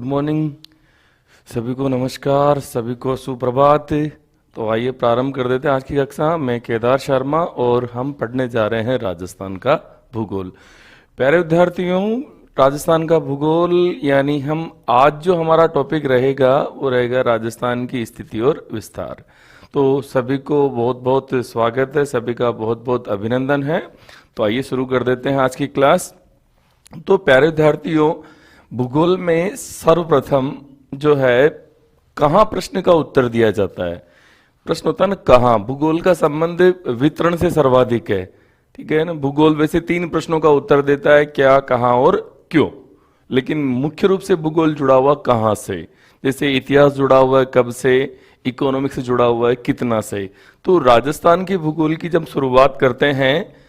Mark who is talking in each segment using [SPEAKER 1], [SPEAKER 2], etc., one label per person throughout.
[SPEAKER 1] Good morning सभी को, नमस्कार सभी को, सुप्रभात। तो आइए प्रारंभ कर देते हैं आज की कक्षा। मैं केदार शर्मा और हम पढ़ने जा रहे हैं राजस्थान का भूगोल। प्यारे विद्यार्थियों, राजस्थान का भूगोल यानी हम आज जो हमारा टॉपिक रहेगा वो रहेगा राजस्थान की स्थिति और विस्तार। तो सभी को बहुत बहुत स्वागत है, सभी का बहुत बहुत अभिनंदन है। तो आइए शुरू कर देते हैं आज की क्लास। तो प्यारे विद्यार्थियों, भूगोल में सर्वप्रथम जो है कहाँ प्रश्न का उत्तर दिया जाता है। प्रश्न होता है ना कहाँ। भूगोल का संबंध वितरण से सर्वाधिक है, ठीक है ना। भूगोल वैसे 3 प्रश्नों का उत्तर देता है, क्या, कहाँ और क्यों। लेकिन मुख्य रूप से भूगोल जुड़ा हुआ कहाँ से, जैसे इतिहास जुड़ा हुआ है कब से, इकोनॉमिक्स से जुड़ा हुआ है कितना से। तो राजस्थान के भूगोल की जब शुरुआत करते हैं,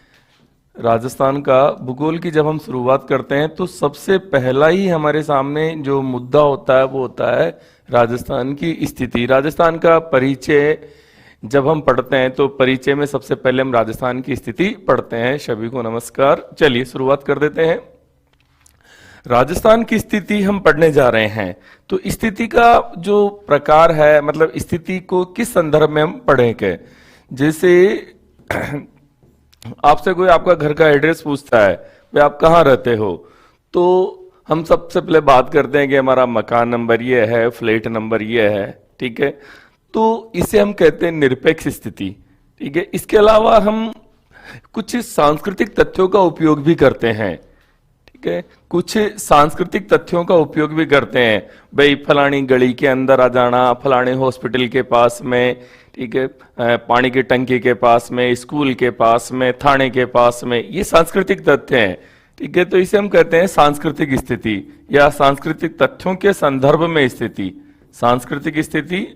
[SPEAKER 1] राजस्थान का भूगोल की जब हम शुरुआत करते हैं तो सबसे पहला ही हमारे सामने जो मुद्दा होता है वो होता है राजस्थान की स्थिति। राजस्थान का परिचय जब हम पढ़ते हैं तो परिचय में सबसे पहले हम राजस्थान की स्थिति पढ़ते हैं। सभी को नमस्कार। चलिए शुरुआत कर देते हैं। राजस्थान की स्थिति हम पढ़ने जा रहे हैं। तो स्थिति का जो प्रकार है, मतलब स्थिति को किस संदर्भ में हम पढ़ेंगे। जैसे आपसे कोई आपका घर का एड्रेस पूछता है, भाई आप कहाँ रहते हो, तो हम सबसे पहले बात करते हैं कि हमारा मकान नंबर ये है, फ्लैट नंबर ये है, ठीक है। तो इसे हम कहते हैं निरपेक्ष स्थिति, ठीक है। इसके अलावा हम कुछ सांस्कृतिक तथ्यों का उपयोग भी करते हैं, ठीक है। कुछ सांस्कृतिक तथ्यों का उपयोग भी करते हैं, भाई फलानी गली के अंदर आ जाना, फलाने हॉस्पिटल के पास में, ठीक है, पानी की टंकी के पास में, स्कूल के पास में, थाने के पास में, ये सांस्कृतिक तथ्य हैं, ठीक है। तो इसे हम कहते हैं सांस्कृतिक स्थिति या सांस्कृतिक तथ्यों के संदर्भ में स्थिति। सांस्कृतिक स्थिति,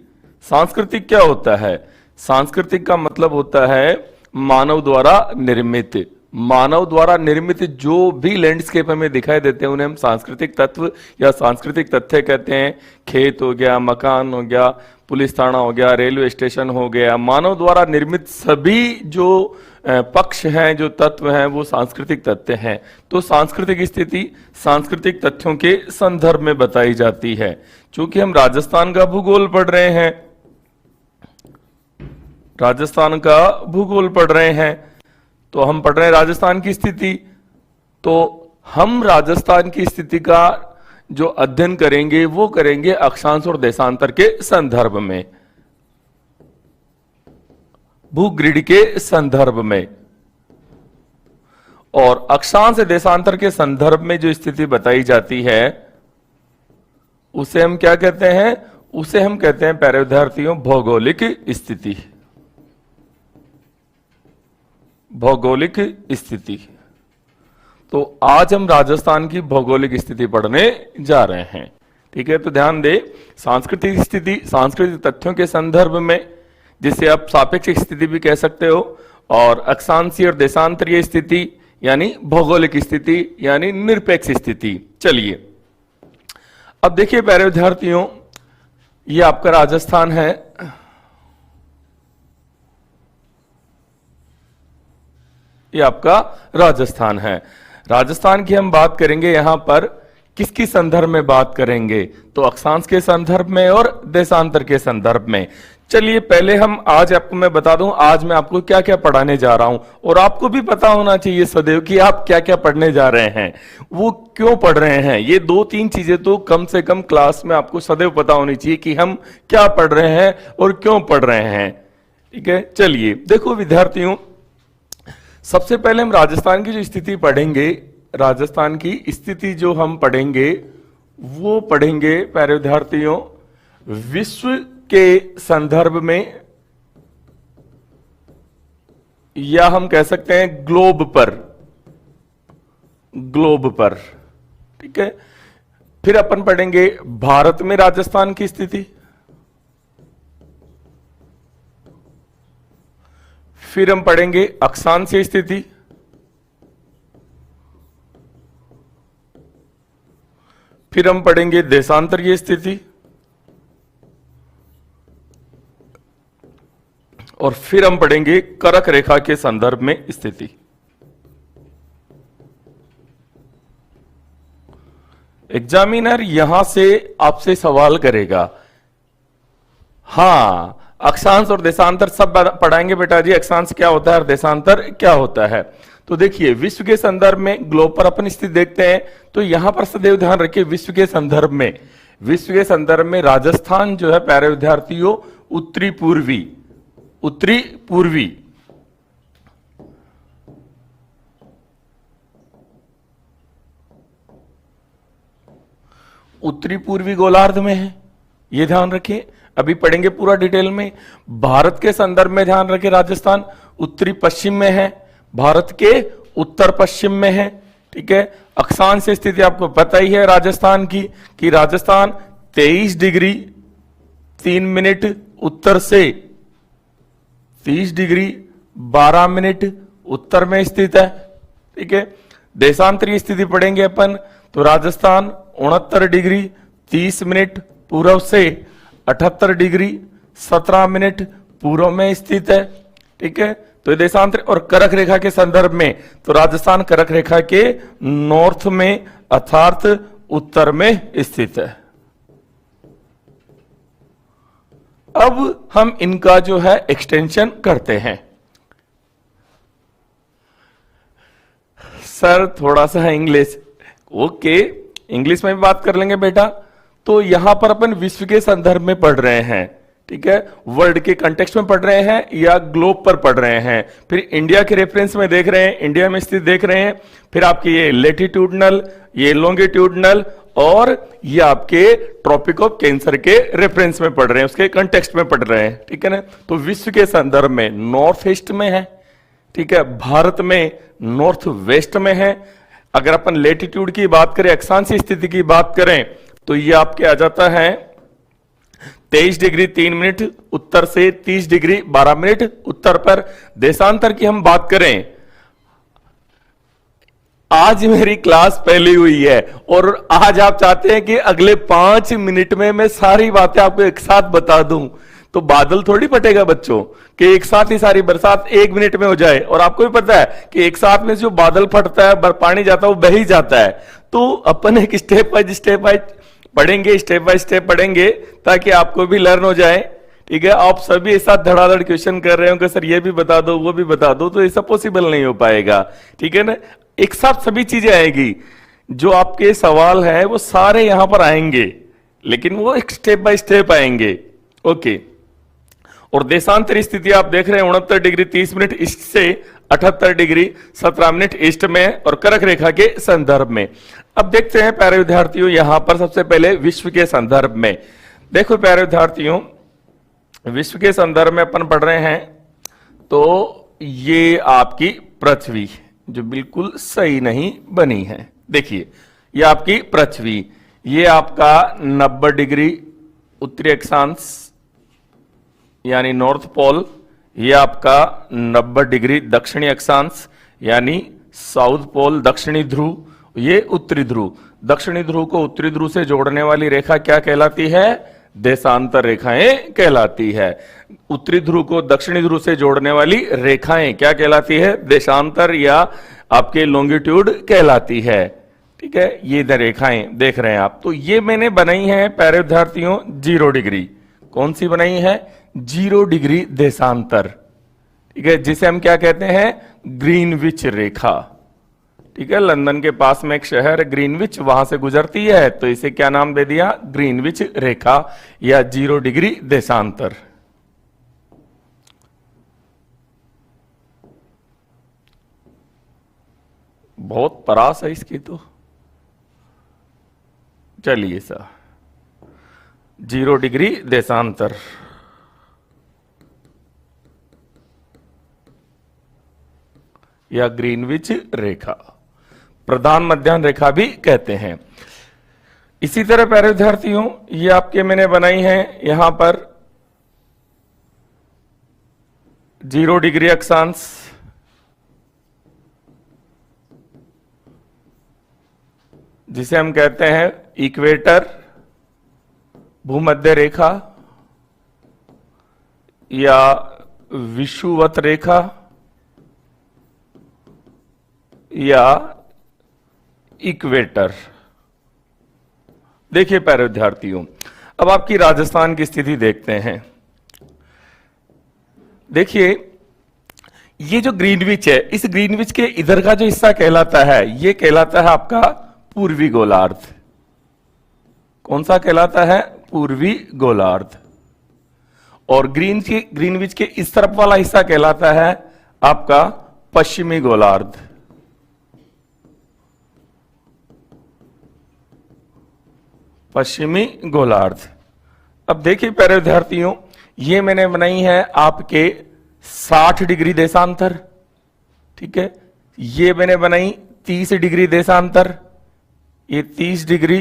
[SPEAKER 1] सांस्कृतिक क्या होता है? सांस्कृतिक का मतलब होता है मानव द्वारा निर्मित। मानव द्वारा निर्मित जो भी लैंडस्केप हमें दिखाई देते हैं उन्हें हम सांस्कृतिक तत्व या सांस्कृतिक तथ्य कहते हैं। खेत हो गया, मकान हो गया, पुलिस थाना हो गया, रेलवे स्टेशन हो गया, मानव द्वारा निर्मित सभी जो पक्ष हैं, जो तत्व हैं, वो सांस्कृतिक तथ्य हैं। तो सांस्कृतिक स्थिति सांस्कृतिक तथ्यों के संदर्भ में बताई जाती है। चूंकि हम राजस्थान का भूगोल पढ़ रहे हैं, राजस्थान का भूगोल पढ़ रहे हैं, तो हम पढ़ रहे हैं राजस्थान की स्थिति। तो हम राजस्थान की स्थिति का जो अध्ययन करेंगे वो करेंगे अक्षांश और देशांतर के संदर्भ में, भूग्रिड के संदर्भ में। और अक्षांश देशांतर के संदर्भ में जो स्थिति बताई जाती है उसे हम क्या कहते हैं? उसे हम कहते हैं प्यारे विद्यार्थियों भौगोलिक स्थिति। भौगोलिक स्थिति। तो आज हम राजस्थान की भौगोलिक स्थिति पढ़ने जा रहे हैं, ठीक है। तो ध्यान दे, सांस्कृतिक स्थिति सांस्कृतिक तथ्यों के संदर्भ में, जिसे आप सापेक्षिक स्थिति भी कह सकते हो, और अक्षांशीय और देशांतरीय स्थिति यानी भौगोलिक स्थिति यानी निरपेक्ष स्थिति। चलिए अब देखिए प्यारे विद्यार्थियों, ये आपका राजस्थान है। ये आपका राजस्थान है। राजस्थान की हम बात करेंगे, यहां पर किसकी संदर्भ में बात करेंगे? तो अक्षांश के संदर्भ में और देशांतर के संदर्भ में। चलिए पहले हम आज आपको मैं बता दूं आज मैं आपको क्या क्या पढ़ाने जा रहा हूं, और आपको भी पता होना चाहिए सदैव कि आप क्या क्या पढ़ने जा रहे हैं, वो क्यों पढ़ रहे हैं। ये 2-3 चीजें तो कम से कम क्लास में आपको सदैव पता होनी चाहिए कि हम क्या पढ़ रहे हैं और क्यों पढ़ रहे हैं, ठीक है। चलिए देखो विद्यार्थियों, सबसे पहले हम राजस्थान की जो स्थिति पढ़ेंगे, राजस्थान की स्थिति जो हम पढ़ेंगे वो पढ़ेंगे प्यारे विद्यार्थियों विश्व के संदर्भ में, या हम कह सकते हैं ग्लोब पर, ग्लोब पर, ठीक है। फिर अपन पढ़ेंगे भारत में राजस्थान की स्थिति, फिर हम पढ़ेंगे अक्षांशीय स्थिति, फिर हम पढ़ेंगे देशांतरीय स्थिति, और फिर हम पढ़ेंगे कर्क रेखा के संदर्भ में स्थिति। एग्जामिनर यहां से आपसे सवाल करेगा। हाँ, अक्षांश और देशांतर सब पढ़ाएंगे बेटा जी, अक्षांश क्या होता है और देशांतर क्या होता है। तो देखिए, विश्व के संदर्भ में ग्लोब पर अपन स्थिति देखते हैं, तो यहां पर सदैव ध्यान रखिए विश्व के संदर्भ में राजस्थान जो है प्यारे विद्यार्थियों उत्तरी पूर्वी गोलार्ध में है, ये ध्यान रखिए। अभी पढ़ेंगे पूरा डिटेल में। भारत के संदर्भ में ध्यान रखिए, राजस्थान उत्तरी पश्चिम में है, भारत के उत्तर पश्चिम में है। ठीक है, अक्षांश स्थिति आपको पता ही है राजस्थान की, कि राजस्थान 23 डिग्री 3 मिनट उत्तर से 30 डिग्री 12 मिनट उत्तर में स्थित है। ठीक है, देशांतरीय स्थिति पढ़ेंगे अपन, तो राजस्थान 69 डिग्री 30 मिनट पूर्व से 78 डिग्री 17 मिनट पूर्व में स्थित है। ठीक है, तो देशांतर। और करक रेखा के संदर्भ में तो राजस्थान करक रेखा के नॉर्थ में अर्थात उत्तर में स्थित है। अब हम इनका जो है एक्सटेंशन करते हैं। सर थोड़ा सा इंग्लिश, ओके, इंग्लिश में भी बात कर लेंगे बेटा। तो यहां पर अपन विश्व के संदर्भ में पढ़ रहे हैं, ठीक है, वर्ल्ड के कंटेक्स्ट में पढ़ रहे हैं या ग्लोब पर पढ़ रहे हैं, फिर इंडिया के रेफरेंस में देख रहे हैं, इंडिया में स्थित देख रहे हैं, फिर आपके ये लेटिट्यूडनल, ये लॉन्गिट्यूडनल और ये आपके ट्रॉपिक ऑफ कैंसर के रेफरेंस में पढ़ रहे हैं, उसके कंटेक्स्ट में पढ़ रहे हैं। ठीक है ना, तो विश्व के संदर्भ में नॉर्थ ईस्ट में है, ठीक है, भारत में नॉर्थ वेस्ट में है। अगर अपन लेटिट्यूड की बात करें, अक्षांश स्थिति की बात करें, तो ये आपके आ जाता है 23 डिग्री 3 मिनट उत्तर से 30 डिग्री 12 मिनट उत्तर पर। देशांतर की हम बात करें, आज मेरी क्लास पहली हुई है और आज आप चाहते हैं कि अगले 5 मिनट में मैं सारी बातें आपको एक साथ बता दूं, तो बादल थोड़ी फटेगा बच्चों कि एक साथ ही सारी बरसात 1 मिनट में हो जाए। और आपको भी पता है कि एक साथ में जो बादल फटता है, पानी जाता है, वो बह ही जाता है। तो अपन एक स्टेप बाय पढ़ेंगे, स्टेप बाय स्टेप पढ़ेंगे, ताकि आपको भी लर्न हो जाए। ठीक है, आप सभी एक साथ धड़ाधड़ क्वेश्चन कर रहे हो कि सर ये भी बता दो वो भी बता दो, तो ऐसा पॉसिबल नहीं हो पाएगा। ठीक है ना, एक साथ सभी चीजें आएगी, जो आपके सवाल है वो सारे यहां पर आएंगे, लेकिन वो एक स्टेप बाय स्टेप आएंगे। ओके, और देशांतर स्थिति आप देख रहे हैं 69 डिग्री 30 मिनट ईस्ट से 78 डिग्री 17 मिनट ईस्ट में और करक रेखा के संदर्भ में। अब देखते हैं प्यारे विद्यार्थियों, यहां पर सबसे पहले विश्व के संदर्भ में देखो। प्यारे विद्यार्थियों, विश्व के संदर्भ में अपन पढ़ रहे हैं, तो ये आपकी पृथ्वी जो बिल्कुल सही नहीं बनी है। देखिए, ये आपकी पृथ्वी, ये आपका 90 डिग्री उत्तरी अक्षांश यानी नॉर्थ पोल, ये आपका 90 डिग्री दक्षिणी अक्षांश यानी साउथ पोल दक्षिणी ध्रुव, ये उत्तरी ध्रुव। दक्षिणी ध्रुव को उत्तरी ध्रुव से जोड़ने वाली रेखा क्या कहलाती है? देशांतर रेखाएं कहलाती है। उत्तरी ध्रुव को दक्षिणी ध्रुव से जोड़ने वाली रेखाएं क्या कहलाती है? देशांतर या आपके लॉन्गिट्यूड कहलाती है। ठीक है, ये रेखाएं देख रहे हैं आप, तो ये मैंने बनाई है प्यारे विद्यार्थियों 0 डिग्री। कौन सी बनाई है? 0 डिग्री देशांतर। ठीक है, जिसे हम क्या कहते हैं? ग्रीनविच रेखा। ठीक है, लंदन के पास में एक शहर ग्रीनविच, वहां से गुजरती है, तो इसे क्या नाम दे दिया? ग्रीनविच रेखा या 0 डिग्री देशांतर। बहुत परास है इसकी तो। चलिए सर, 0 डिग्री देशांतर। या ग्रीनविच रेखा, प्रधान मध्याह्न रेखा भी कहते हैं। इसी तरह प्यारे विद्यार्थियों, ये आपके मैंने बनाई है यहां पर 0 डिग्री अक्षांश, जिसे हम कहते हैं इक्वेटर, भूमध्य रेखा या विषुवत रेखा या इक्वेटर। देखिए प्यारे विद्यार्थियों, अब आपकी राजस्थान की स्थिति देखते हैं। देखिए ये जो ग्रीनविच है, इस ग्रीनविच के इधर का जो हिस्सा कहलाता है, ये कहलाता है आपका पूर्वी गोलार्ध। कौन सा कहलाता है? पूर्वी गोलार्ध। और ग्रीनविच के इस तरफ वाला हिस्सा कहलाता है आपका पश्चिमी गोलार्ध। पश्चिमी गोलार्ध। अब देखिए प्यारे विद्यार्थियों, ये मैंने बनाई है आपके 60 डिग्री देशांतर, ठीक है। ये मैंने बनाई 30 डिग्री देशांतर, ये 30 डिग्री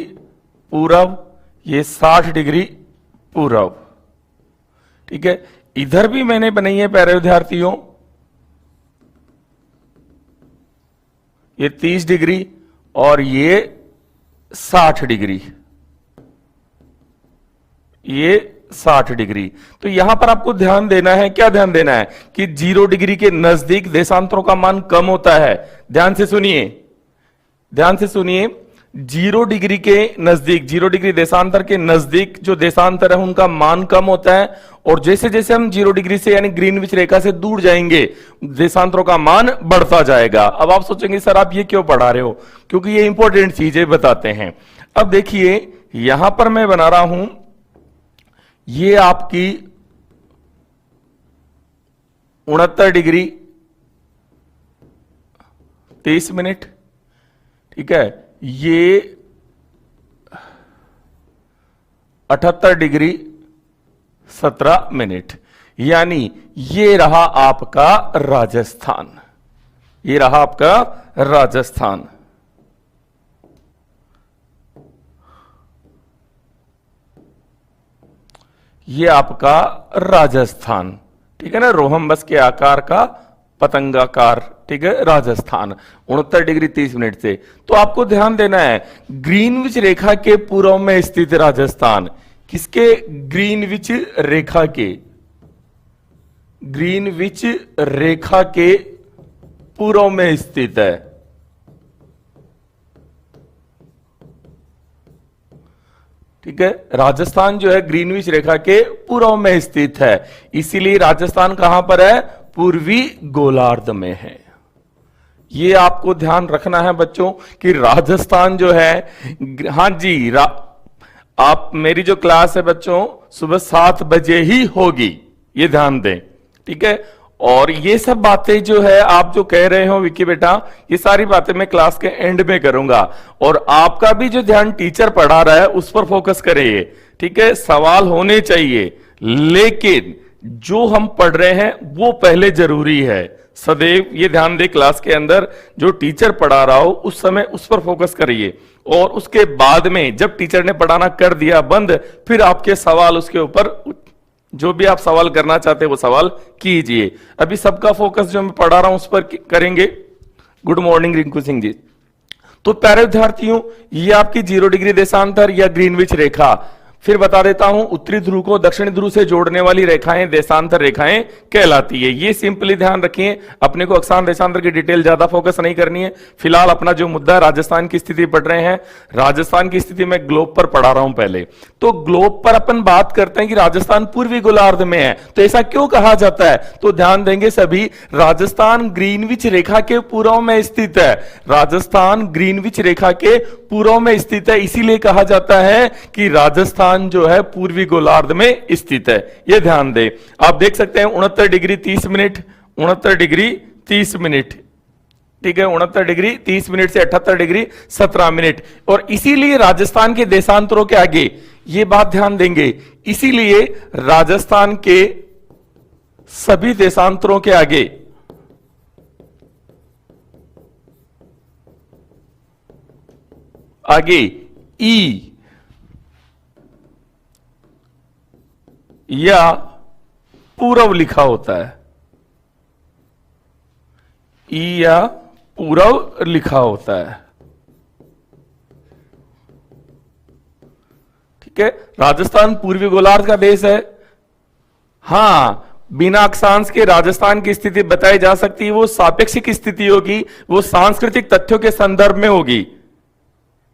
[SPEAKER 1] पूरब, ये 60 डिग्री पूरब, ठीक है। इधर भी मैंने बनाई है प्यारे विद्यार्थियों, ये 30 डिग्री और ये 60 डिग्री, ये 60 डिग्री। तो यहां पर आपको ध्यान देना है, क्या ध्यान देना है कि 0 डिग्री के नजदीक देशांतरों का मान कम होता है। ध्यान से सुनिए, ध्यान से सुनिए। 0 डिग्री के नजदीक, 0 डिग्री देशांतर के नजदीक जो देशांतर है उनका मान कम होता है, और जैसे जैसे हम 0 डिग्री से यानी ग्रीनविच रेखा से दूर जाएंगे देशांतरों का मान बढ़ता जाएगा। अब आप सोचेंगे सर आप ये क्यों पढ़ा रहे हो? क्योंकि ये इंपॉर्टेंट चीजें बताते हैं। अब देखिए यहां पर मैं बना रहा हूं, ये आपकी 69 डिग्री 23 मिनट, ठीक है। ये 78 डिग्री 17 मिनट, यानी ये रहा आपका राजस्थान, ये रहा आपका राजस्थान। ये आपका राजस्थान, ठीक है ना, रोहम्बस के आकार का पतंगाकार, ठीक है, राजस्थान 69 डिग्री 30 मिनट से। तो आपको ध्यान देना है ग्रीनविच रेखा के पूर्व में स्थित राजस्थान, किसके? ग्रीनविच रेखा के, ग्रीनविच रेखा के पूर्व में स्थित है, ठीक है। राजस्थान जो है ग्रीनविच रेखा के पूर्व में स्थित है, इसीलिए राजस्थान कहां पर है? पूर्वी गोलार्ध में है। ये आपको ध्यान रखना है बच्चों कि राजस्थान जो है, हां जी, आप मेरी जो क्लास है बच्चों सुबह 7 बजे ही होगी, ये ध्यान दें, ठीक है। और ये सब बातें जो है आप जो कह रहे हो विक्की बेटा, ये सारी बातें मैं क्लास के एंड में करूंगा, और आपका भी जो ध्यान टीचर पढ़ा रहा है उस पर फोकस करिए, ठीक है। सवाल होने चाहिए, लेकिन जो हम पढ़ रहे हैं वो पहले जरूरी है। सदैव ये ध्यान दे, क्लास के अंदर जो टीचर पढ़ा रहा हो उस समय उस पर फोकस करिए, और उसके बाद में जब टीचर ने पढ़ाना कर दिया बंद, फिर आपके सवाल उसके ऊपर, जो भी आप सवाल करना चाहते हैं वो सवाल कीजिए। अभी सबका फोकस जो मैं पढ़ा रहा हूं उस पर करेंगे। Good morning Rinku Singh ji. तो प्यारे विद्यार्थियों, ये आपकी 0 डिग्री देशांतर या ग्रीनविच रेखा, फिर बता देता हूं उत्तरी ध्रुव को दक्षिणी ध्रुव से जोड़ने वाली रेखाएं देशांतर रेखाएं कहलाती है। ये सिंपली ध्यान रखिए, अपने को अक्षांश देशांतर की डिटेल ज्यादा फोकस नहीं करनी है। फिलहाल अपना जो मुद्दा है राजस्थान की स्थिति पढ़ रहे हैं। राजस्थान की स्थिति मैं ग्लोब पर पढ़ा रहा हूं पहले, तो ग्लोब पर अपन बात करते हैं कि राजस्थान पूर्वी गोलार्ध में है, तो ऐसा क्यों कहा जाता है? तो ध्यान देंगे सभी, राजस्थान ग्रीनविच रेखा के पूर्व में स्थित है, राजस्थान ग्रीनविच रेखा के पूर्व में स्थित है, इसीलिए कहा जाता है कि राजस्थान जो है पूर्वी गोलार्ध में स्थित है। यह ध्यान दें। आप देख सकते हैं 69 डिग्री 30 मिनट, 69 डिग्री 30 मिनट, ठीक है, 69 डिग्री 30 मिनट से 78 डिग्री 17 मिनट। और इसीलिए राजस्थान के देशांतरों के आगे, यह बात ध्यान देंगे, इसीलिए राजस्थान के सभी देशांतरों के आगे ई या पूरब लिखा होता है, ई या पूरब लिखा होता है, ठीक है। राजस्थान पूर्वी गोलार्ध का देश है। हां, बिना अक्षांश के राजस्थान की स्थिति बताई जा सकती है, वो सापेक्षिक स्थिति होगी, वो सांस्कृतिक तथ्यों के संदर्भ में होगी,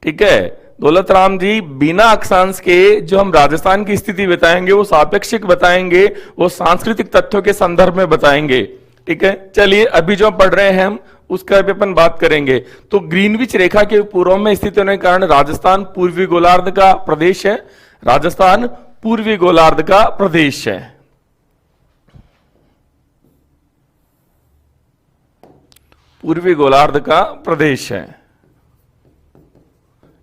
[SPEAKER 1] ठीक है। दौलत राम जी, बिना अक्षांश के जो हम राजस्थान की स्थिति बताएंगे वो सापेक्षिक बताएंगे, वो सांस्कृतिक तथ्यों के संदर्भ में बताएंगे। ठीक है, चलिए अभी जो पढ़ रहे हैं हम उसका भी अपन बात करेंगे। तो ग्रीनविच रेखा के पूर्व में स्थित होने के कारण राजस्थान पूर्वी गोलार्ध का प्रदेश है। राजस्थान पूर्वी गोलार्ध का प्रदेश है। पूर्वी गोलार्ध का प्रदेश है,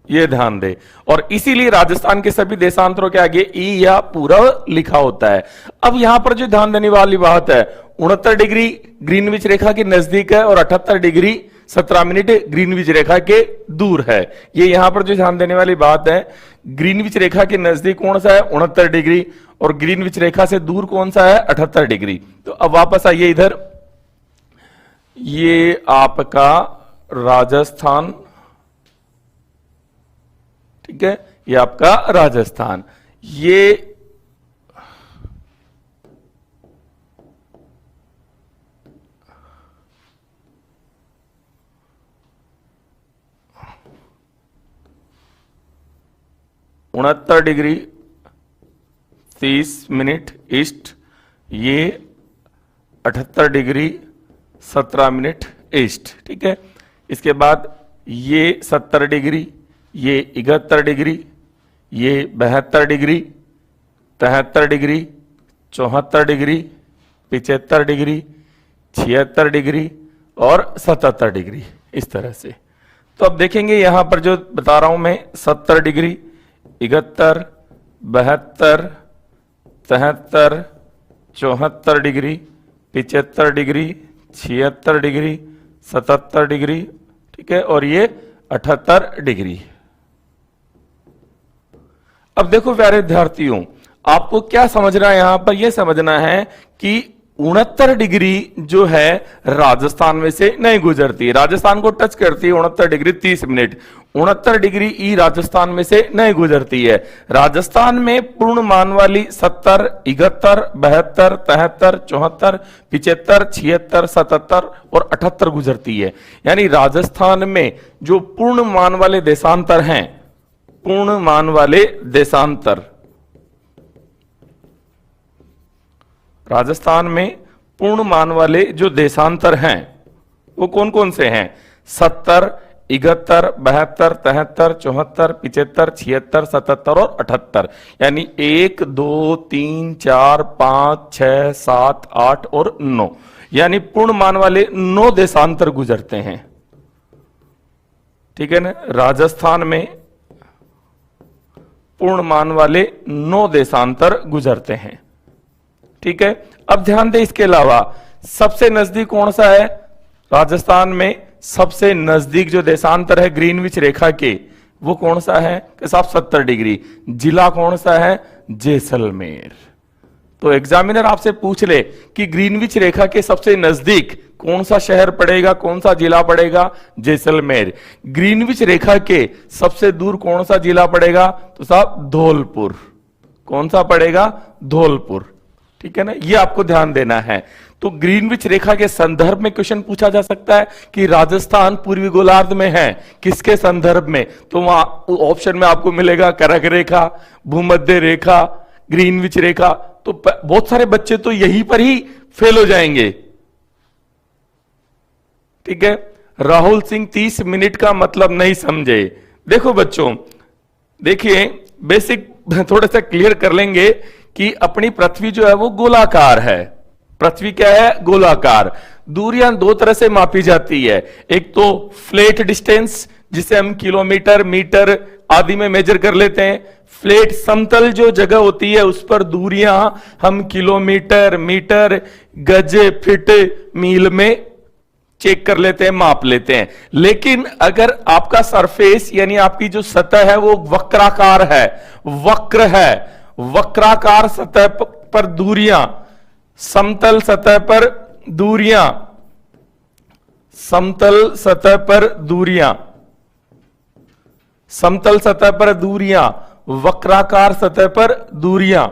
[SPEAKER 1] यह ध्यान दे। और इसीलिए राजस्थान के सभी देशांतरों के आगे ई या पूर्व लिखा होता है। अब यहां पर जो ध्यान देने वाली बात है, 69 डिग्री ग्रीनविच रेखा के नजदीक है और 78 डिग्री 17 मिनट ग्रीनविच रेखा के दूर है। ये यहां पर जो ध्यान देने वाली बात है, ग्रीनविच रेखा के नजदीक कौन सा है 69 डिग्री, और ग्रीनविच रेखा से दूर कौन सा है 78 डिग्री। तो अब वापस आइए इधर, ये आपका राजस्थान, ठीक है, ये आपका राजस्थान, ये उनहत्तर डिग्री 30 मिनट ईस्ट, ये 78 डिग्री 17 मिनट ईस्ट। ठीक है, इसके बाद ये 70 डिग्री, ये 71 डिग्री, ये 72 degree, 73 degree, 74 degree, 75 degree, 76 degree और 77 डिग्री, इस तरह से। तो अब देखेंगे यहां पर जो बता रहा हूं मैं, 70 degree, 71, 72, 73, 74 degree, 75 degree, 76 degree, 77 degree, ठीक है, और ये 78 डिग्री। अब देखो प्यारे विद्यार्थियों, आपको क्या समझना है यहां पर, यह समझना है कि 69 डिग्री जो है राजस्थान में से नहीं गुजरती है, राजस्थान को टच करती है 69 डिग्री 30 मिनट। 69 डिग्री ई राजस्थान में से नहीं गुजरती है। राजस्थान में पूर्ण मान वाली 70, 71, 72, 73, 74, 75, 76, 77 और 78 गुजरती है। यानी राजस्थान में जो पूर्ण मान वाले देशांतर हैं, पूर्ण मान वाले देशांतर, राजस्थान में पूर्ण मान वाले जो देशांतर हैं वो कौन कौन से हैं? 70, 71, 72, 73, 74, 75, 76, 77 और 78। यानी 1, 2, 3, 4, 5, 6, 7, 8 और 9, यानी पूर्ण मान वाले 9 देशांतर गुजरते हैं। ठीक है ना, राजस्थान में पूर्ण मान वाले 9 देशांतर गुजरते हैं। ठीक है, अब ध्यान दें, इसके अलावा सबसे नजदीक कौन सा है? राजस्थान में सबसे नजदीक जो देशांतर है ग्रीनविच रेखा के, वो कौन सा है? कि साहब 70 डिग्री। जिला कौन सा है? जैसलमेर। तो एग्जामिनर आपसे पूछ ले कि ग्रीनविच रेखा के सबसे नजदीक कौन सा शहर पड़ेगा, कौन सा जिला पड़ेगा? जैसलमेर। ग्रीनविच रेखा के सबसे दूर कौन सा जिला पड़ेगा? तो साहब धौलपुर। कौन सा पड़ेगा? धौलपुर। ठीक है ना, ये आपको ध्यान देना है। तो ग्रीनविच रेखा के संदर्भ में क्वेश्चन पूछा जा सकता है कि राजस्थान पूर्वी गोलार्ध में है, किसके संदर्भ में? तो वहां ऑप्शन में आपको मिलेगा करक रेखा, भूमध्य रेखा, ग्रीनविच रेखा। तो बहुत सारे बच्चे तो यहीं पर ही फेल हो जाएंगे। ठीक है, राहुल सिंह 30 मिनट का मतलब नहीं समझे। देखो बच्चों, देखिए बेसिक थोड़ा सा क्लियर कर लेंगे कि अपनी पृथ्वी जो है वो गोलाकार है। पृथ्वी क्या है? गोलाकार। दूरियां दो तरह से मापी जाती है, एक तो फ्लैट डिस्टेंस जिसे हम किलोमीटर, मीटर आदि में मेजर कर लेते हैं। फ्लैट समतल जो जगह होती है उस पर दूरियां हम किलोमीटर, मीटर, गज, फीट, मील में चेक कर लेते हैं, माप लेते हैं। लेकिन अगर आपका सरफेस यानी आपकी जो सतह है वो वक्राकार है, वक्र है, वक्राकार सतह पर दूरियां, समतल सतह पर दूरियां, समतल सतह पर दूरियां, समतल सतह पर दूरियां, वक्राकार सतह पर दूरियां।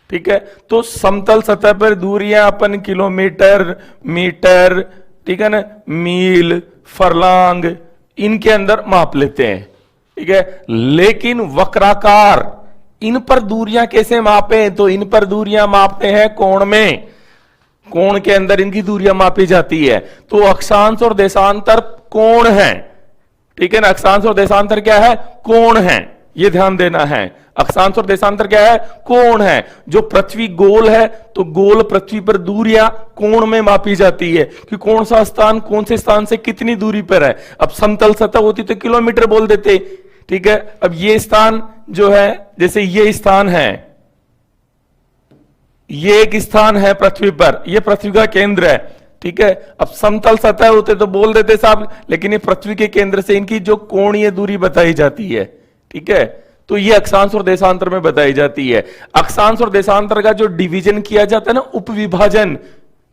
[SPEAKER 1] ठीक है, तो समतल सतह पर दूरियां अपन किलोमीटर, मीटर, ठीक है ना, मील, फरलांग, इनके अंदर माप लेते हैं। ठीक है। लेकिन वक्राकार, इन पर दूरियां कैसे मापे? तो इन पर दूरियां मापते हैं कोण में, कोण के अंदर इनकी दूरियां मापी जाती है। तो अक्षांश और देशांतर कोण है, ठीक है ना। अक्षांश और देशांतर क्या है? कोण है, ये ध्यान देना है। अक्षांश और देशांतर क्या है? कोण है। जो पृथ्वी गोल है तो गोल पृथ्वी पर दूरियां कोण में मापी जाती है कि कौन सा स्थान कौन से स्थान से कितनी दूरी पर है। अब समतल सतह होती तो किलोमीटर बोल देते, ठीक है। अब ये स्थान जो है, जैसे ये स्थान है, ये एक स्थान है पृथ्वी पर, ये पृथ्वी का केंद्र है, ठीक है। अब समतल सतह होते तो बोल देते साहब, लेकिन ये पृथ्वी के केंद्र से इनकी जो कोणीय दूरी बताई जाती है, ठीक है। तो ये अक्षांश और देशांतर में बताई जाती है। अक्षांश और देशांतर का जो डिवीजन किया जाता है ना, उपविभाजन,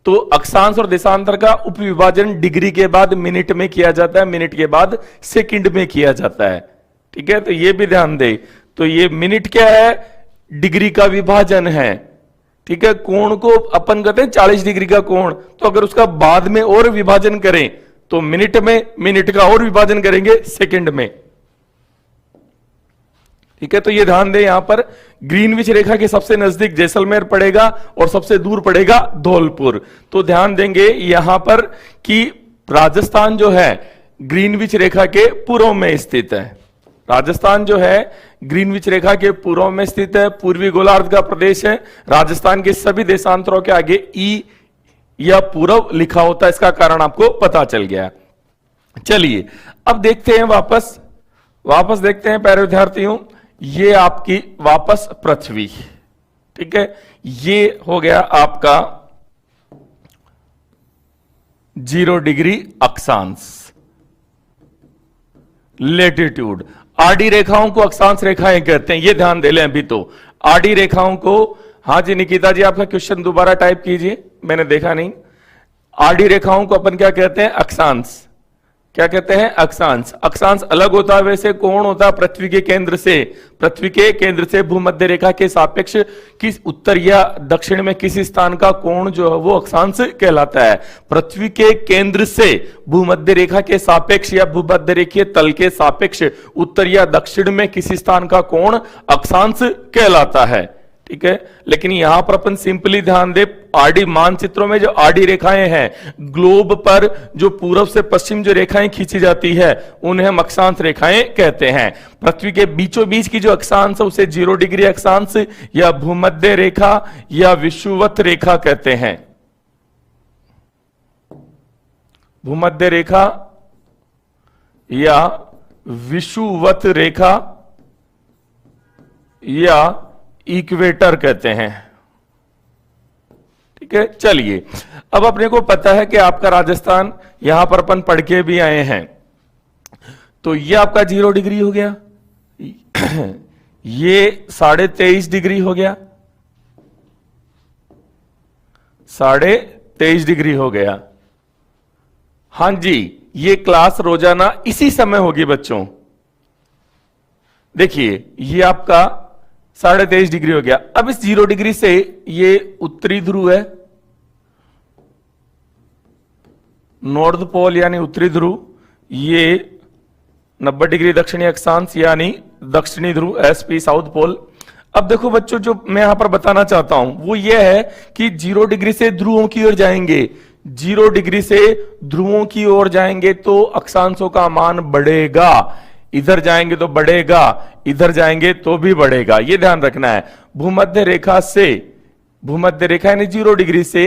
[SPEAKER 1] तो अक्षांश और देशांतर का उपविभाजन डिग्री के बाद मिनट में किया जाता है, मिनट के बाद सेकंड में किया जाता है, ठीक है। तो ये भी ध्यान दे। तो ये मिनट क्या है? डिग्री का विभाजन है, ठीक है। कोण को अपन कहते हैं 40 डिग्री का कोण, तो अगर उसका बाद में और विभाजन करें तो मिनट में, मिनट का और विभाजन करेंगे सेकंड में, ठीक है। तो ये ध्यान दें, यहां पर ग्रीनविच रेखा के सबसे नजदीक जैसलमेर पड़ेगा और सबसे दूर पड़ेगा धौलपुर। तो ध्यान देंगे यहां पर कि राजस्थान जो है ग्रीनविच रेखा के पूर्व में स्थित है। राजस्थान जो है ग्रीनविच रेखा के पूर्व में स्थित है, पूर्वी गोलार्ध का प्रदेश है। राजस्थान के सभी देशांतरों के आगे ई या पूर्व लिखा होता है, इसका कारण आपको पता चल गया। चलिए अब देखते हैं, वापस देखते हैं प्यारे विद्यार्थियों, ये आपकी वापस पृथ्वी, ठीक है। ये हो गया आपका 0 डिग्री अक्षांश, लेटीट्यूड। आडी रेखाओं को अक्षांश रेखाएं कहते हैं, ये ध्यान दे लें अभी तो। आडी रेखाओं को, हाँ जी निकिता जी आपका क्वेश्चन दोबारा टाइप कीजिए, मैंने देखा नहीं। आडी रेखाओं को अपन क्या कहते हैं? अक्षांश। क्या कहते हैं? अक्षांश। अक्षांश अलग होता है, वैसे कोण होता है पृथ्वी के केंद्र से भूमध्य रेखा के सापेक्ष किस उत्तर या दक्षिण में किसी स्थान का कोण जो है वो अक्षांश कहलाता है। पृथ्वी के केंद्र से भूमध्य रेखा के सापेक्ष या भूमध्य रेखीय तल के सापेक्ष उत्तर या दक्षिण में किसी स्थान का कोण अक्षांश कहलाता है, ठीक है। लेकिन यहां पर अपन सिंपली ध्यान दे, आडी मानचित्रों में जो आडी रेखाएं हैं, ग्लोब पर जो पूर्व से पश्चिम जो रेखाएं खींची जाती है उन्हें हम अक्षांश रेखाएं कहते हैं। पृथ्वी के बीचों बीच की जो अक्षांश है उसे 0 डिग्री अक्षांश या भूमध्य रेखा या विषुवत रेखा कहते हैं। भूमध्य रेखा या विषुवत रेखा या इक्वेटर कहते हैं, ठीक है। चलिए अब अपने को पता है कि आपका राजस्थान यहां पर अपन पढ़ के भी आए हैं, तो ये आपका 0 डिग्री हो गया, ये 23.5 डिग्री हो गया, 23.5 डिग्री हो गया। हां जी, ये क्लास रोजाना इसी समय होगी बच्चों। देखिए ये आपका 23.5 डिग्री हो गया। अब इस 0 डिग्री से ये उत्तरी ध्रुव है, नॉर्थ पोल यानी उत्तरी ध्रुव, ये 90 डिग्री दक्षिणी अक्षांश यानी दक्षिणी ध्रुव एसपी साउथ पोल। अब देखो बच्चों, जो मैं यहां पर बताना चाहता हूं वो ये है कि 0 डिग्री से ध्रुवों की ओर जाएंगे, 0 डिग्री से ध्रुवों की ओर जाएंगे तो अक्षांशों का मान बढ़ेगा। इधर जाएंगे तो बढ़ेगा, इधर जाएंगे तो भी बढ़ेगा, ये ध्यान रखना है। भूमध्य रेखा यानी 0 डिग्री से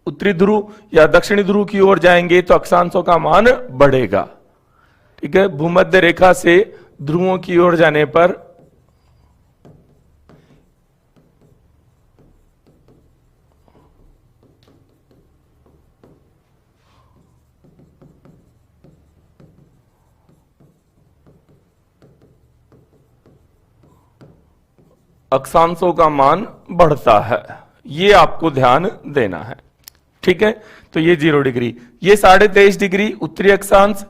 [SPEAKER 1] उत्तरी ध्रुव या दक्षिणी ध्रुव की ओर जाएंगे तो अक्षांशों का मान बढ़ेगा, ठीक है। भूमध्य रेखा से ध्रुवों की ओर जाने पर अक्षांशों का मान बढ़ता है, ये आपको ध्यान देना है, ठीक है। तो ये 0 डिग्री, ये 23.5 डिग्री उत्तरी अक्षांश,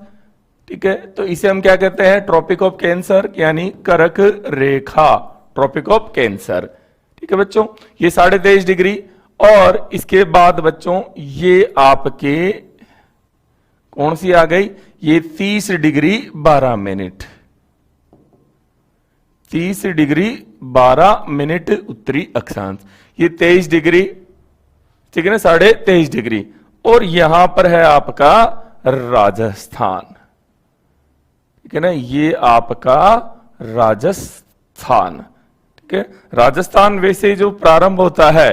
[SPEAKER 1] ठीक है। तो इसे हम क्या कहते हैं? ट्रॉपिक ऑफ कैंसर यानी कर्क रेखा, ट्रॉपिक ऑफ कैंसर, ठीक है बच्चों। ये 23.5 डिग्री और इसके बाद बच्चों ये आपके कौन सी आ गई? ये 30 डिग्री 12 मिनट, 30 डिग्री 12 मिनट उत्तरी अक्षांश। ये 23 डिग्री, ठीक है ना, 23.5 डिग्री। और यहां पर है आपका राजस्थान, ठीक है ना, ये आपका राजस्थान, ठीक है। राजस्थान वैसे जो प्रारंभ होता है,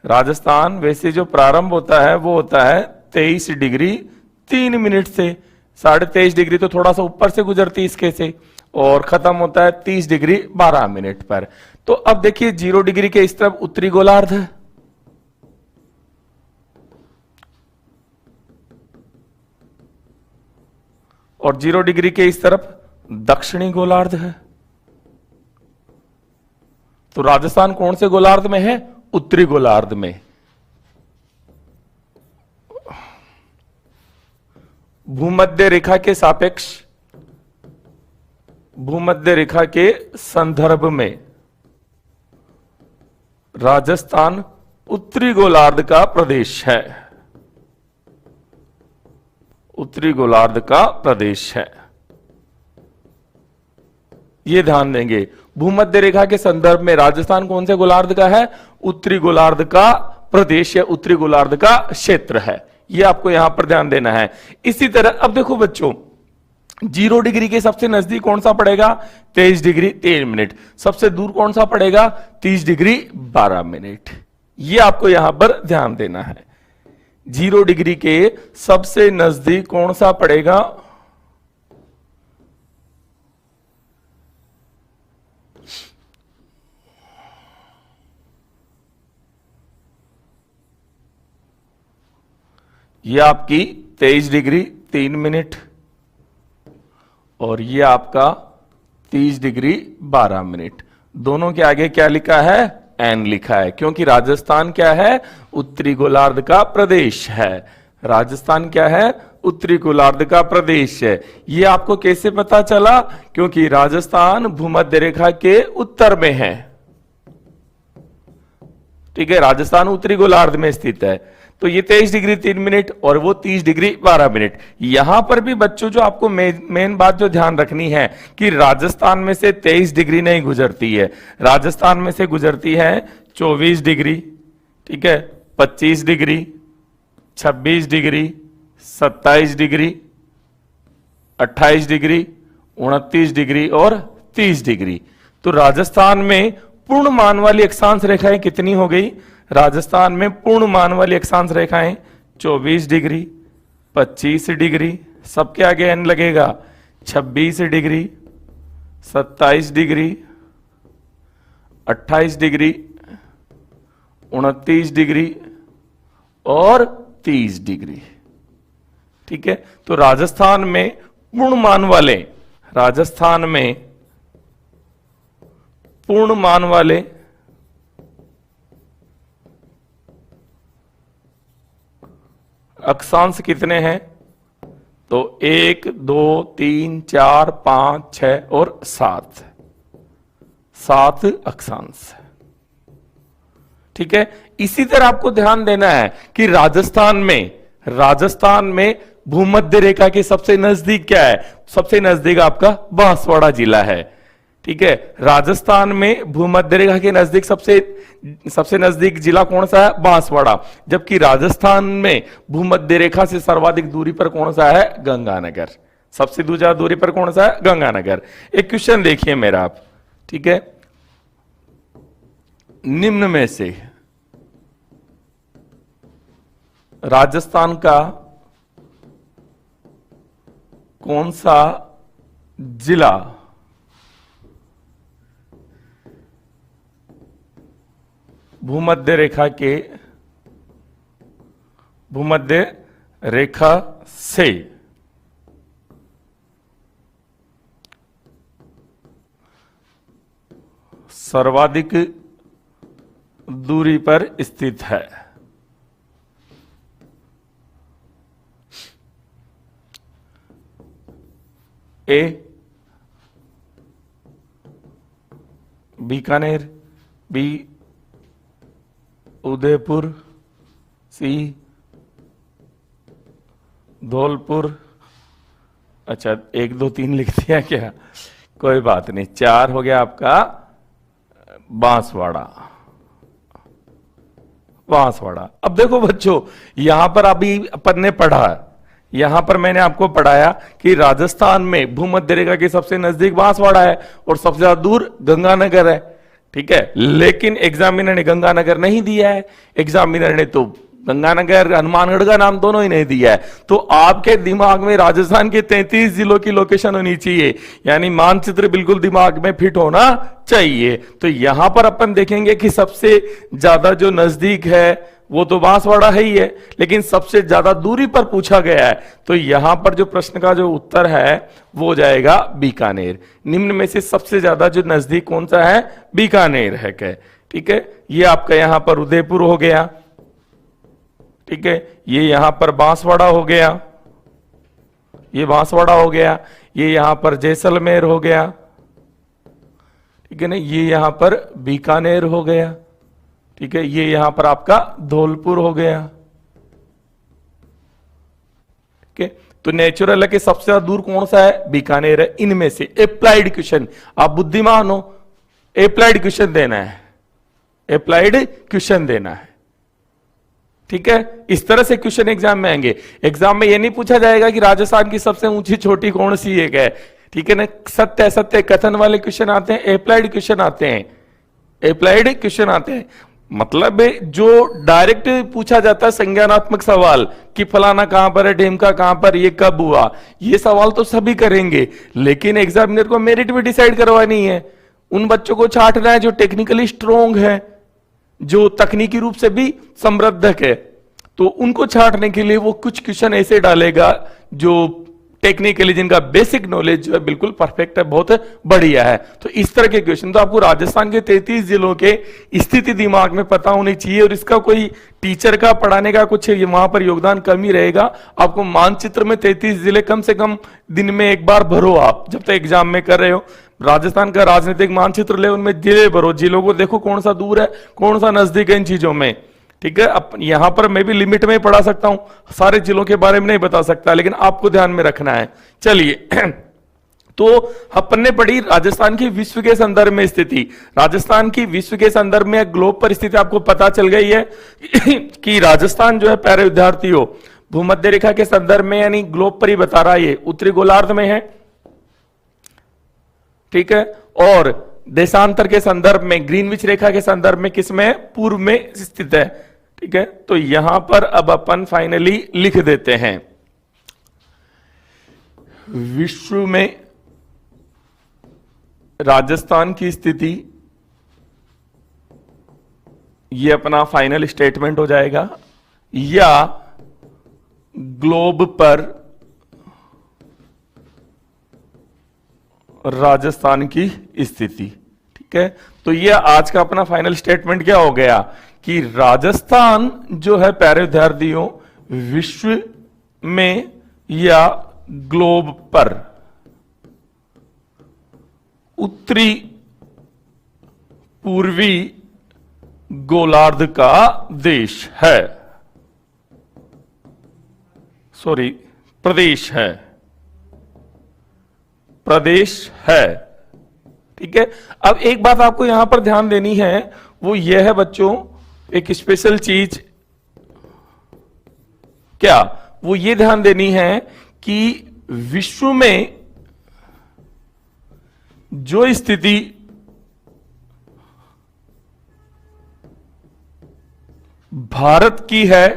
[SPEAKER 1] राजस्थान वैसे जो प्रारंभ होता है वो होता है 23 डिग्री 3 मिनट से। 23.5 डिग्री तो थोड़ा सा ऊपर से गुजरती इसके से, और खत्म होता है 30 डिग्री 12 मिनट पर। तो अब देखिए 0 डिग्री के इस तरफ उत्तरी गोलार्ध है, और 0 डिग्री के इस तरफ दक्षिणी गोलार्ध है। तो राजस्थान कौन से गोलार्ध में है? उत्तरी गोलार्ध में। भूमध्य रेखा के सापेक्ष, भूमध्य रेखा के संदर्भ में राजस्थान उत्तरी गोलार्ध का प्रदेश है, उत्तरी गोलार्ध का प्रदेश है। ये ध्यान देंगे, भूमध्य रेखा के संदर्भ में राजस्थान कौन से गोलार्ध का है? उत्तरी गोलार्ध का प्रदेश या उत्तरी गोलार्ध का क्षेत्र है। ये आपको यहां पर ध्यान देना है। इसी तरह अब देखो बच्चों, 0 डिग्री के सबसे नजदीक कौन सा पड़ेगा? 23 डिग्री 3 मिनट। सबसे दूर कौन सा पड़ेगा? 30 डिग्री 12 मिनट। ये आपको यहां पर ध्यान देना है। 0 डिग्री के सबसे नजदीक कौन सा पड़ेगा? ये आपकी 23 डिग्री 3 मिनट, और ये आपका 30 डिग्री 12 मिनट। दोनों के आगे क्या लिखा है? एन लिखा है, क्योंकि राजस्थान क्या है? उत्तरी गोलार्ध का प्रदेश है। राजस्थान क्या है? उत्तरी गोलार्ध का प्रदेश है। ये आपको कैसे पता चला? क्योंकि राजस्थान भूमध्य रेखा के उत्तर में है, ठीक है। राजस्थान उत्तरी गोलार्ध में स्थित है। तो ये 23 डिग्री 3 मिनट और वो 30 डिग्री 12 मिनट। यहां पर भी बच्चों जो आपको मेन बात जो ध्यान रखनी है कि राजस्थान में से 23 डिग्री नहीं गुजरती है, राजस्थान में से गुजरती है 24 डिग्री, ठीक है, 25 degree, 26 degree, 27 degree, 28 degree, 29 degree और 30 डिग्री। तो राजस्थान में पूर्ण मान वाली अक्षांश रेखाएं कितनी हो गई? राजस्थान में पूर्ण मान वाली अक्षांश रेखाएं 24 डिग्री, 25 डिग्री, सबके आगे एन लगेगा, 26 डिग्री, 27 डिग्री, 28 डिग्री, 29 डिग्री और 30 डिग्री, ठीक है। तो राजस्थान में पूर्ण मान वाले, राजस्थान में पूर्ण मान वाले अक्षांश कितने हैं? तो 1, 2, 3, 4, 5, 6 और 7, 7 अक्षांश, ठीक है। इसी तरह आपको ध्यान देना है कि राजस्थान में भूमध्य रेखा के सबसे नजदीक क्या है? सबसे नजदीक आपका बांसवाड़ा जिला है, ठीक है। राजस्थान में भूमध्य रेखा के नजदीक सबसे नजदीक जिला कौन सा है? बांसवाड़ा। जबकि राजस्थान में भूमध्य रेखा से सर्वाधिक दूरी पर कौन सा है? गंगानगर। सबसे ज्यादा दूरी पर कौन सा है? गंगानगर। एक क्वेश्चन देखिए मेरा आप, ठीक है, निम्न में से राजस्थान का कौन सा जिला भूमध्य रेखा से सर्वाधिक दूरी पर स्थित है? ए बीकानेर, बी उदयपुर, सी धौलपुर, अच्छा 1, 2, 3 लिख दिया क्या? कोई बात नहीं, 4 हो गया आपका बांसवाड़ा। बांसवाड़ा। अब देखो बच्चों, यहां पर अभी अपन ने पढ़ा, यहां पर मैंने आपको पढ़ाया कि राजस्थान में भूमध्य रेखा के सबसे नजदीक बांसवाड़ा है और सबसे ज्यादा दूर गंगानगर है, ठीक है। लेकिन एग्जामिनर ने गंगानगर नहीं दिया है, एग्जामिनर ने तो गंगानगर हनुमानगढ़ का नाम दोनों ही नहीं दिया है। तो आपके दिमाग में राजस्थान के 33 जिलों की लोकेशन होनी चाहिए, यानी मानचित्र बिल्कुल दिमाग में फिट होना चाहिए। तो यहां पर अपन देखेंगे कि सबसे ज्यादा जो नजदीक है वो तो बांसवाड़ा है ही है, लेकिन सबसे ज्यादा दूरी पर पूछा गया है, तो यहां पर जो प्रश्न का जो उत्तर है वो हो जाएगा बीकानेर। निम्न में से सबसे ज्यादा जो नजदीक कौन सा है? बीकानेर है क्या, ठीक है। ये आपका यहां पर उदयपुर हो गया, ठीक है। ये यहां पर बांसवाड़ा हो गया, ये बांसवाड़ा हो गया। ये यहां पर जैसलमेर हो गया, ठीक है ना। ये यहां पर बीकानेर हो गया, ठीक है। ये यहां पर आपका धौलपुर हो गया, ठीक है। तो नेचुरल है कि सबसे ज्यादा दूर कौन सा है? बीकानेर है। इनमें से अप्लाइड क्वेश्चन, आप बुद्धिमान हो, अप्लाइड क्वेश्चन देना है, अप्लाइड क्वेश्चन देना है, ठीक है। इस तरह से क्वेश्चन एग्जाम में आएंगे। एग्जाम में यह नहीं पूछा जाएगा कि राजस्थान की सबसे ऊंची चोटी कौन सी है, ठीक है ना। सत्य सत्य कथन वाले क्वेश्चन आते हैं, अप्लाइड क्वेश्चन आते हैं, अप्लाइड क्वेश्चन आते हैं। मतलब जो डायरेक्ट पूछा जाता है संज्ञानात्मक सवाल कि फलाना कहां पर है, ढेमका कहां पर, ये कब हुआ, ये सवाल तो सभी करेंगे, लेकिन एग्जामिनर को मेरिट भी डिसाइड करवानी है। उन बच्चों को छांटना है जो टेक्निकली स्ट्रोंग है, जो तकनीकी रूप से भी समृद्ध है, तो उनको छांटने के लिए वो कुछ क्वेश्चन ऐसे डालेगा जो टेक्निकली, जिनका बेसिक नॉलेज जो है बिल्कुल परफेक्ट है, बहुत बढ़िया है। तो इस तरह के क्वेश्चन तो आपको राजस्थान के 33 जिलों के स्थिति दिमाग में पता होनी चाहिए, और इसका कोई टीचर का पढ़ाने का कुछ वहां पर योगदान कम ही रहेगा। आपको मानचित्र में 33 जिले कम से कम दिन में एक बार भरो, आप जब तक एग्जाम में कर रहे हो। राजस्थान का राजनीतिक मानचित्र ले, उनमें जिले भरो, जिलों को देखो कौन सा दूर है, कौन सा नजदीक है इन चीजों में, ठीक है। अब यहां पर मैं भी लिमिट में पढ़ा सकता हूं, सारे जिलों के बारे में नहीं बता सकता, लेकिन आपको ध्यान में रखना है। चलिए तो अपन ने पढ़ी राजस्थान की विश्व के संदर्भ में स्थिति। राजस्थान की विश्व के संदर्भ में ग्लोब पर स्थिति आपको पता चल गई है कि राजस्थान जो है, प्यारे विद्यार्थियों, भूमध्य रेखा के संदर्भ में यानी ग्लोब पर ही बता रहा है, ये उत्तरी गोलार्ध में है, ठीक है। और देशांतर के संदर्भ में, ग्रीनविच रेखा के संदर्भ में किसमें? पूर्व में स्थित है, ठीक है। तो यहां पर अब अपन फाइनली लिख देते हैं, विश्व में राजस्थान की स्थिति, ये अपना फाइनल स्टेटमेंट हो जाएगा, या ग्लोब पर राजस्थान की स्थिति, ठीक है। तो ये आज का अपना फाइनल स्टेटमेंट क्या हो गया कि राजस्थान जो है, प्यारे विद्यार्थियों, विश्व में या ग्लोब पर उत्तरी पूर्वी गोलार्ध का देश है, सॉरी प्रदेश है, प्रदेश है, ठीक है। अब एक बात आपको यहां पर ध्यान देनी है, वो यह है बच्चों, एक स्पेशल चीज, क्या वो ये ध्यान देनी है कि विश्व में जो स्थिति भारत की है,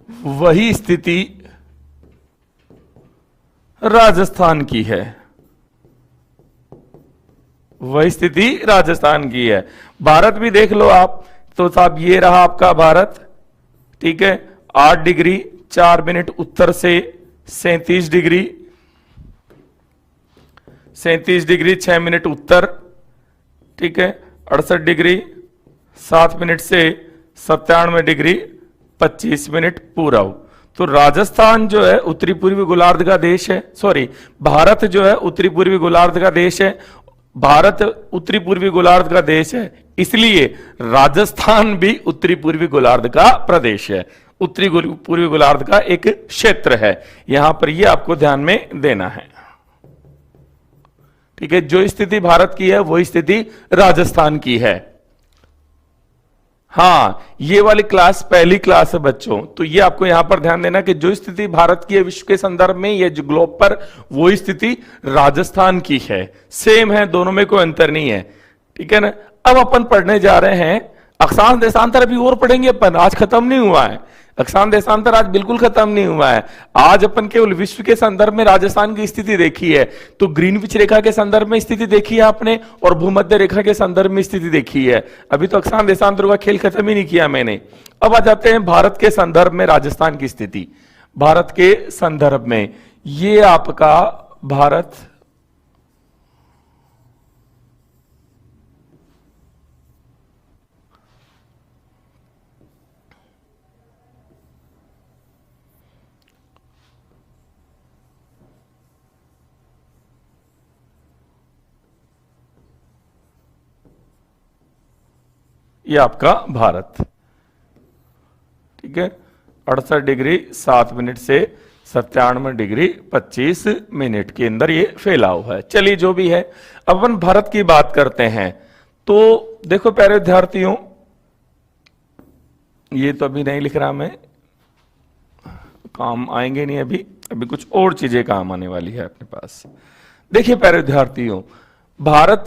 [SPEAKER 1] वही स्थिति राजस्थान की है, वही स्थिति राजस्थान की है। भारत भी देख लो आप, तो साहब ये रहा आपका भारत, ठीक है। 8 डिग्री 4 मिनट उत्तर से 37 डिग्री 6 मिनट उत्तर, ठीक है। 68 डिग्री 7 मिनट से 97 डिग्री 25 मिनट पूर्व। तो राजस्थान जो है उत्तरी पूर्वी गोलार्ध का देश है, सॉरी भारत जो है उत्तरी पूर्वी गोलार्ध का देश है, भारत उत्तरी पूर्वी गोलार्ध का देश है, इसलिए राजस्थान भी उत्तरी पूर्वी गोलार्ध का प्रदेश है। पूर्वी गोलार्ध का एक क्षेत्र है। यहां पर ये आपको ध्यान में देना है। ठीक है, जो स्थिति भारत की है वो स्थिति राजस्थान की है। हाँ, ये वाली क्लास पहली क्लास है बच्चों, तो ये आपको यहां पर ध्यान देना कि जो स्थिति भारत की है विश्व के संदर्भ में या जो ग्लोब पर, वो स्थिति राजस्थान की है। सेम है, दोनों में कोई अंतर नहीं है। ठीक है ना। अब अपन पढ़ने जा रहे हैं अक्षांश देशांतर। अभी और पढ़ेंगे अपन, आज खत्म नहीं हुआ है। अक्षांश देशांतर आज बिल्कुल खत्म नहीं हुआ है। आज अपन केवल विश्व के संदर्भ में राजस्थान की स्थिति देखी है। तो ग्रीनविच रेखा के संदर्भ में स्थिति देखी है आपने, और भूमध्य रेखा के संदर्भ में स्थिति देखी है। अभी तो अक्षांश देशांतर का खेल खत्म ही नहीं किया मैंने। अब आ जाते हैं भारत के संदर्भ में राजस्थान की स्थिति। भारत के संदर्भ में ये आपका भारत ये आपका भारत। ठीक है, 68 डिग्री 7 मिनट से 97 डिग्री 25 मिनट के अंदर ये फैला हुआ है। चलिए जो भी है, अब अपन भारत की बात करते हैं। तो देखो प्यारे विद्यार्थियों, ये तो अभी नहीं लिख रहा मैं, काम आएंगे नहीं अभी, अभी कुछ और चीजें काम आने वाली है अपने पास। देखिए प्यारे विद्यार्थियों, भारत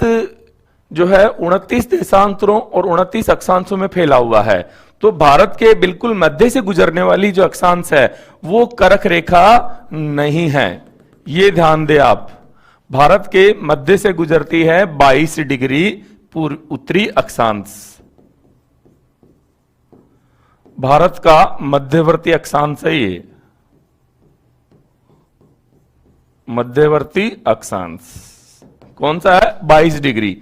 [SPEAKER 1] जो है 29 देशांतरों और 29 अक्षांशों में फैला हुआ है। तो भारत के बिल्कुल मध्य से गुजरने वाली जो अक्षांश है वो कर्क रेखा नहीं है, ये ध्यान दे आप। भारत के मध्य से गुजरती है 22 डिग्री पूर्व उत्तरी अक्षांश। भारत का मध्यवर्ती अक्षांश है ये, मध्यवर्ती अक्षांश कौन सा है? 22 डिग्री,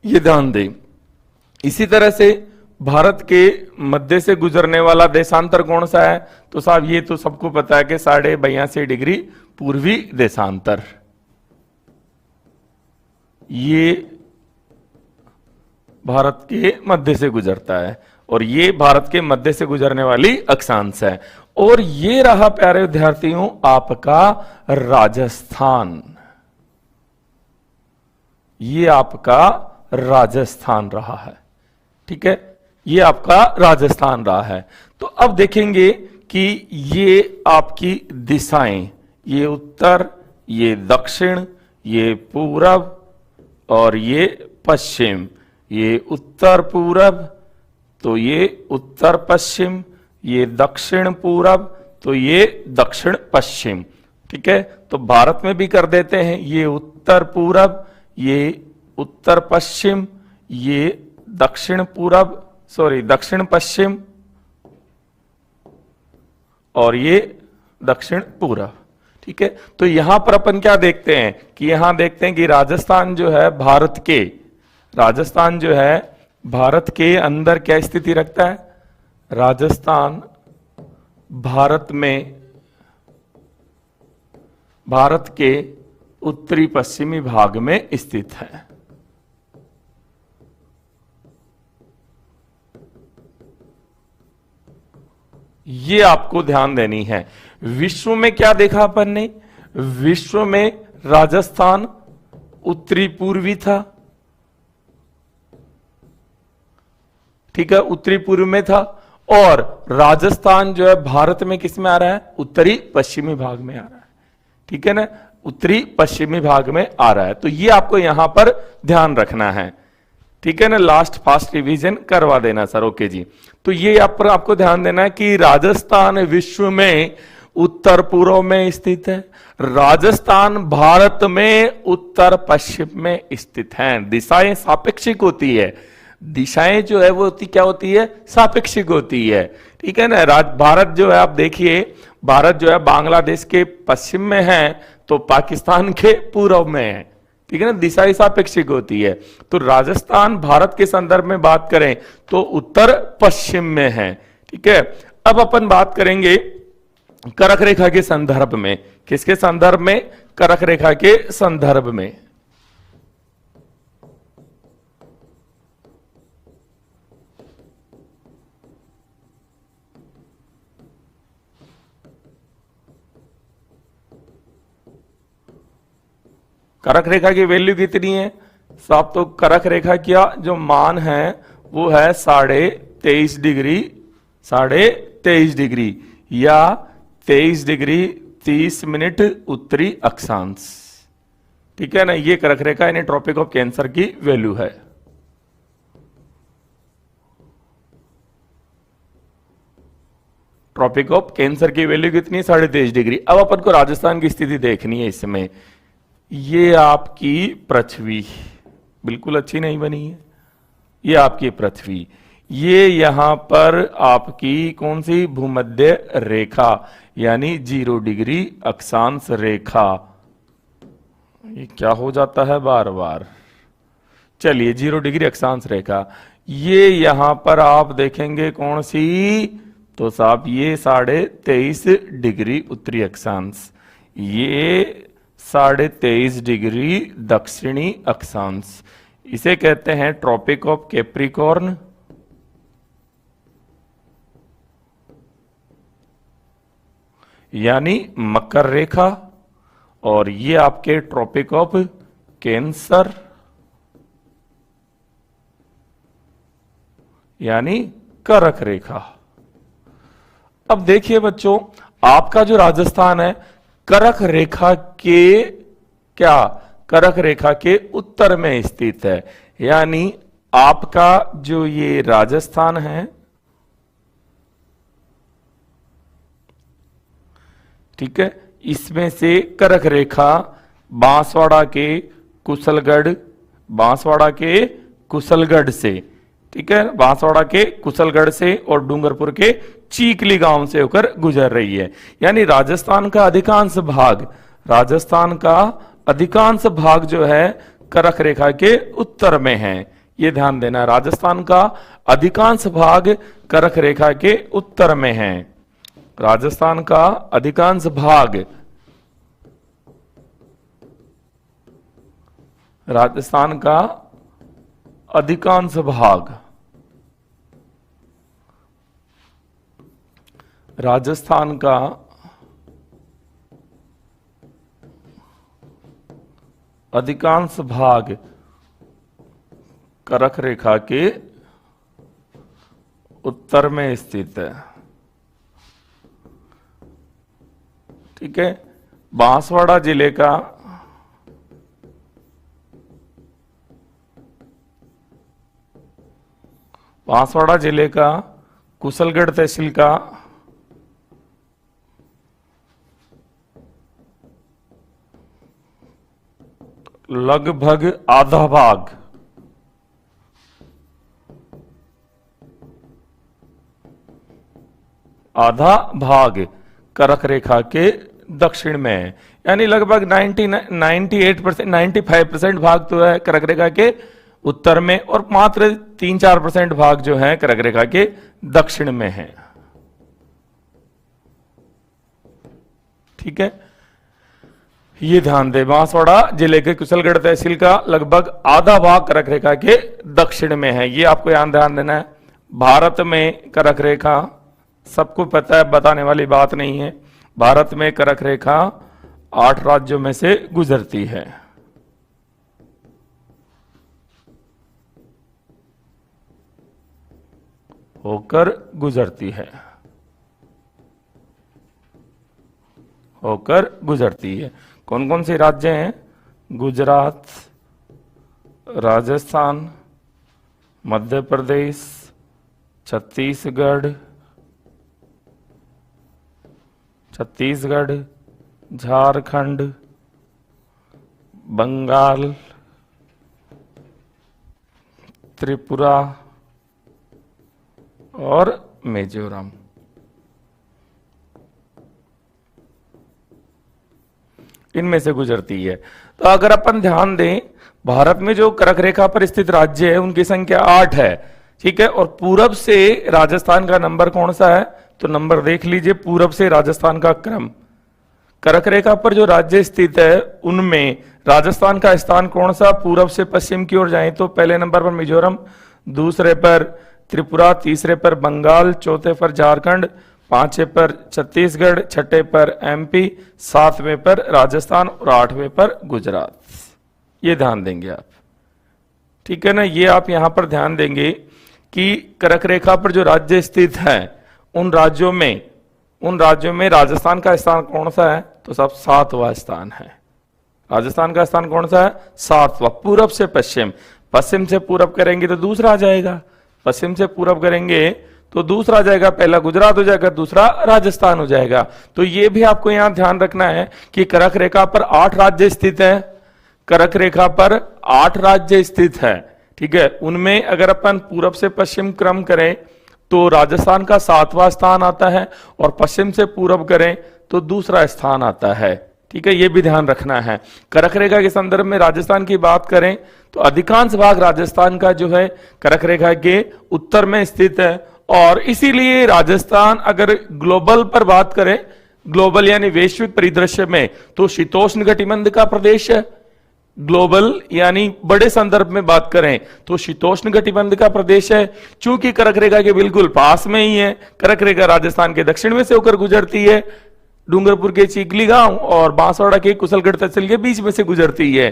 [SPEAKER 1] ये ध्यान दें। इसी तरह से भारत के मध्य से गुजरने वाला देशांतर कौन सा है? तो साहब ये तो सबको पता है कि 82.5 डिग्री पूर्वी देशांतर, ये भारत के मध्य से गुजरता है, और ये भारत के मध्य से गुजरने वाली अक्षांश है। और ये रहा प्यारे विद्यार्थियों आपका राजस्थान, ये आपका राजस्थान रहा है। ठीक है, ये आपका राजस्थान रहा है। तो अब देखेंगे कि ये आपकी दिशाएं, ये उत्तर, ये दक्षिण, ये पूरब और ये पश्चिम, ये उत्तर पूरब, तो ये उत्तर पश्चिम, ये दक्षिण पूरब, तो ये दक्षिण पश्चिम। ठीक है, तो भारत में भी कर देते हैं, ये उत्तर पूरब, ये उत्तर पश्चिम, ये दक्षिण पूरब, सॉरी दक्षिण पश्चिम, और ये दक्षिण पूरब। ठीक है, तो यहां पर अपन क्या देखते हैं कि यहां देखते हैं कि राजस्थान जो है भारत के, राजस्थान जो है भारत के अंदर क्या स्थिति रखता है? राजस्थान भारत में, भारत के उत्तरी पश्चिमी भाग में स्थित है। ये आपको ध्यान देनी है। विश्व में क्या देखा अपन ने? विश्व में राजस्थान उत्तरी पूर्वी था। ठीक है, उत्तरी पूर्व में था, और राजस्थान जो है भारत में किस में आ रहा है? उत्तरी पश्चिमी भाग में आ रहा है। ठीक है ना, उत्तरी पश्चिमी भाग में आ रहा है। तो ये आपको यहां पर ध्यान रखना है। ठीक है ना, लास्ट फास्ट रिवीजन करवा देना सर। ओके जी, तो ये पर आपको ध्यान देना है कि राजस्थान विश्व में उत्तर पूर्व में स्थित है, राजस्थान भारत में उत्तर पश्चिम में स्थित है। दिशाएं सापेक्षिक होती है, दिशाएं जो है वो होती क्या होती है? सापेक्षिक होती है। ठीक है ना, भारत जो है आप देखिए, भारत जो है बांग्लादेश के पश्चिम में है, तो पाकिस्तान के पूर्व में है। ठीक है ना, दिशा सापेक्षिक होती है। तो राजस्थान भारत के संदर्भ में बात करें तो उत्तर पश्चिम में है। ठीक है, अब अपन बात करेंगे कर्क रेखा के संदर्भ में। किसके संदर्भ में? कर्क रेखा के संदर्भ में। कर्क रेखा की वैल्यू कितनी है साहब? तो कर्क रेखा का जो मान है वो है 23.5 डिग्री, 23.5 डिग्री या 23 डिग्री 30 मिनट उत्तरी अक्षांश। ठीक है ना, ये कर्क रेखा यानी ट्रॉपिक ऑफ कैंसर की वैल्यू है। ट्रॉपिक ऑफ कैंसर की वैल्यू कितनी है? 23.5 डिग्री। अब अपन को राजस्थान की स्थिति देखनी है इस समय। ये आपकी पृथ्वी बिल्कुल अच्छी नहीं बनी है, ये आपकी पृथ्वी, ये यहां पर आपकी कौन सी भूमध्य रेखा यानी 0 डिग्री अक्षांश रेखा। ये क्या हो जाता है बार बार? चलिए 0 डिग्री अक्षांश रेखा, ये यहां पर आप देखेंगे कौन सी? तो साहब ये 23.5 डिग्री उत्तरी अक्षांश, ये 23.5 डिग्री दक्षिणी अक्षांश। इसे कहते हैं ट्रॉपिक ऑफ कैप्रिकॉर्न, यानी मकर रेखा, और ये आपके ट्रॉपिक ऑफ कैंसर यानी कर्क रेखा। अब देखिए बच्चों, आपका जो राजस्थान है कर्क रेखा के क्या? कर्क रेखा के उत्तर में स्थित है, यानी आपका जो ये राजस्थान है, ठीक है, इसमें से कर्क रेखा बांसवाड़ा के कुशलगढ़ से, ठीक है, बांसवाड़ा के कुशलगढ़ से और डूंगरपुर के चीकली गांव से होकर गुजर रही है। यानी राजस्थान का अधिकांश भाग जो है कर्क रेखा के उत्तर में है। ये ध्यान देना, राजस्थान का अधिकांश भाग कर्क रेखा के उत्तर में है। राजस्थान का अधिकांश भाग, राजस्थान का अधिकांश भाग, राजस्थान का अधिकांश भाग कर्क रेखा के उत्तर में स्थित है। ठीक है, बांसवाड़ा जिले का कुशलगढ़ तहसील का लगभग आधा भाग कर्क रेखा के दक्षिण में है। यानी लगभग 98%, 95% भाग तो है कर्क रेखा के उत्तर में, और मात्र 3-4% भाग जो है कर्क रेखा के दक्षिण में है। ठीक है, ये ध्यान दे, बांसवाड़ा जिले के कुशलगढ़ तहसील का लगभग आधा भाग कर्क रेखा के दक्षिण में है। ये आपको यहां ध्यान देना है। भारत में कर्क रेखा सबको पता है, बताने वाली बात नहीं है। भारत में कर्क रेखा 8 राज्यों में से गुजरती है। होकर गुजरती है। कौन कौन से राज्य हैं? गुजरात, राजस्थान, मध्य प्रदेश, छत्तीसगढ़, झारखंड, बंगाल, त्रिपुरा और मिजोरम। इनमें से गुजरती है। तो अगर अपन ध्यान दें, भारत में जो कर्क रेखा पर स्थित राज्य है उनकी संख्या 8 है। ठीक है, और पूरब से राजस्थान का नंबर कौन सा है? तो नंबर देख लीजिए, पूरब से राजस्थान का क्रम। कर्क रेखा पर जो राज्य स्थित है उनमें राजस्थान का स्थान कौन सा? पूरब से पश्चिम की ओर जाएं तो पहले नंबर पर मिजोरम, दूसरे पर त्रिपुरा, तीसरे पर बंगाल, चौथे पर झारखंड, पांचवें पर छत्तीसगढ़, छठे पर एमपी, सातवें पर राजस्थान और 8वें पर गुजरात। ये ध्यान देंगे आप, ठीक है ना। ये आप यहां पर ध्यान देंगे कि कर्क रेखा पर जो राज्य स्थित है उन राज्यों में राजस्थान का स्थान कौन सा है, तो सब 7वां स्थान है। राजस्थान का स्थान कौन सा है, 7वां। पूरब से पश्चिम, पश्चिम से पूरब करेंगे तो दूसरा आ जाएगा, पश्चिम से पूरब करेंगे तो दूसरा आ जाएगा, पहला गुजरात हो जाएगा, दूसरा राजस्थान हो जाएगा। तो ये भी आपको यहां ध्यान रखना है कि कर्क रेखा पर 8 राज्य स्थित है, कर्क रेखा पर 8 राज्य स्थित है, ठीक है। उनमें अगर अपन पूरब से पश्चिम क्रम करें तो राजस्थान का 7वां स्थान आता है, और पश्चिम से पूरब करें तो दूसरा स्थान आता है, ठीक है। ये भी ध्यान रखना है। कर्क रेखा के संदर्भ में राजस्थान की बात करें तो अधिकांश भाग राजस्थान का जो है कर्क रेखा के उत्तर में स्थित है, और इसीलिए राजस्थान अगर ग्लोबल पर बात करें, ग्लोबल यानी वैश्विक परिदृश्य में, तो शीतोष्ण कटिबंध का प्रदेश है। ग्लोबल यानी बड़े संदर्भ में बात करें तो शीतोष्ण कटिबंध का प्रदेश है। चूंकि कर्क रेखा के बिल्कुल पास में ही है, कर्क रेखा राजस्थान के दक्षिण में से होकर गुजरती है, डूंगरपुर के चीखली गांव और बांसवाड़ा के कुशलगढ़ तहसील के बीच में से गुजरती है,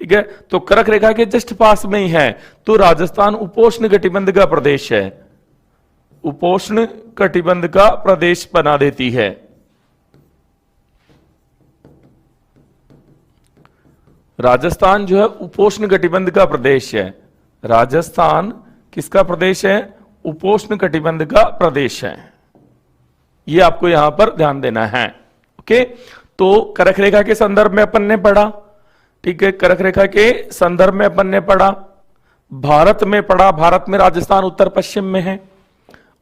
[SPEAKER 1] ठीक है। तो कर्क रेखा के जस्ट पास में ही है, तो राजस्थान उपोष्ण कटिबंध का प्रदेश है, उपोष्ण कटिबंध का प्रदेश बना देती है। राजस्थान जो है उपोष्ण कटिबंध का प्रदेश है। राजस्थान किसका प्रदेश है, उपोष्ण कटिबंध का प्रदेश है। ये आपको यहां पर ध्यान देना है, ओके। तो कर्क रेखा के संदर्भ में अपन ने पढ़ा, ठीक है। कर्क रेखा के संदर्भ में अपन ने पढ़ा, भारत में पढ़ा, भारत में राजस्थान उत्तर पश्चिम में है,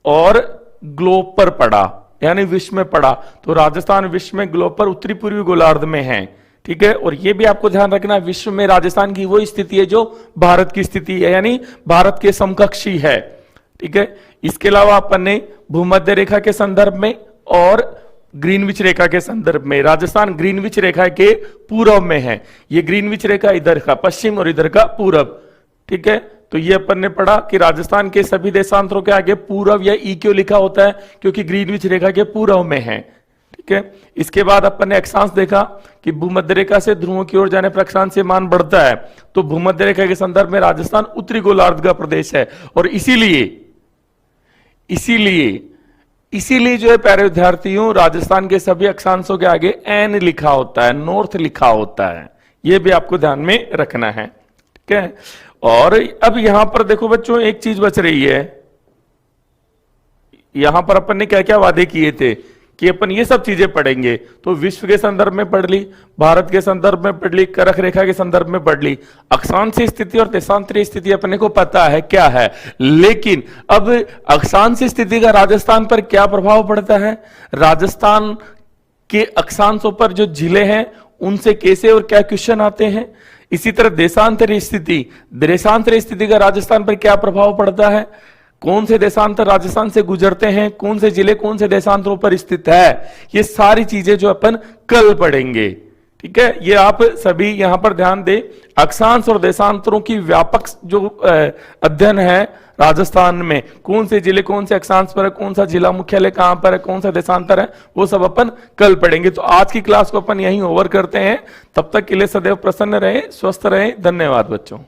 [SPEAKER 1] और ग्लोब पर पढ़ा यानी विश्व में पढ़ा तो राजस्थान विश्व में ग्लोब पर उत्तरी पूर्वी गोलार्ध में है, ठीक है। और यह भी आपको ध्यान रखना, विश्व में राजस्थान की वो स्थिति है जो भारत की स्थिति है, यानी भारत के समकक्षी है, ठीक है। इसके अलावा अपन ने भूमध्य रेखा के संदर्भ में और ग्रीनविच रेखा के संदर्भ में, राजस्थान ग्रीनविच रेखा के पूर्व में है। ये ग्रीनविच रेखा इधर का पश्चिम और इधर का पूरब, ठीक है। तो ये अपन ने पढ़ा कि राजस्थान के सभी देशांतरों के आगे पूर्व या ई क्यों लिखा होता है, क्योंकि ग्रीनविच रेखा के पूर्व में है, ठीक है। इसके बाद अपन ने अक्षांश देखा कि भूमध्य रेखा से ध्रुवों की ओर जाने पर अक्षांश मान बढ़ता है, तो भूमध्य रेखा के संदर्भ में राजस्थान उत्तरी गोलार्ध का प्रदेश है, और इसीलिए जो है प्यारे विद्यार्थियों, राजस्थान के सभी अक्षांशों के आगे एन लिखा होता है, नॉर्थ लिखा होता है। यह भी आपको ध्यान में रखना है, ठीक है। और अब यहां पर देखो बच्चों, एक चीज बच रही है। यहां पर अपन ने क्या क्या वादे किए थे कि अपन ये सब चीजें पढ़ेंगे, तो विश्व के संदर्भ में पढ़ ली, भारत के संदर्भ में पढ़ ली, कर्क रेखा के संदर्भ में पढ़ ली। अक्षांशीय स्थिति और देशांतरीय स्थिति अपने को पता है क्या है, लेकिन अब अक्षांशीय स्थिति का राजस्थान पर क्या प्रभाव पड़ता है, राजस्थान के अक्षांशों पर जो जिले हैं उनसे कैसे और क्या क्वेश्चन आते हैं। इसी तरह देशांतरीय स्थिति का राजस्थान पर क्या प्रभाव पड़ता है, कौन से देशांतर राजस्थान से गुजरते हैं, कौन से जिले कौन से देशांतरों पर स्थित है, ये सारी चीजें जो अपन कल पढ़ेंगे, ठीक है। ये आप सभी यहां पर ध्यान दें। अक्षांश और देशांतरों की व्यापक जो अध्ययन है राजस्थान में, कौन से जिले कौन से अक्षांश पर है, कौन सा जिला मुख्यालय कहां पर है, कौन सा देशांतर है, वो सब अपन कल पढ़ेंगे। तो आज की क्लास को अपन यहीं ओवर करते हैं। तब तक के लिए सदैव प्रसन्न रहे, स्वस्थ रहे। धन्यवाद बच्चों।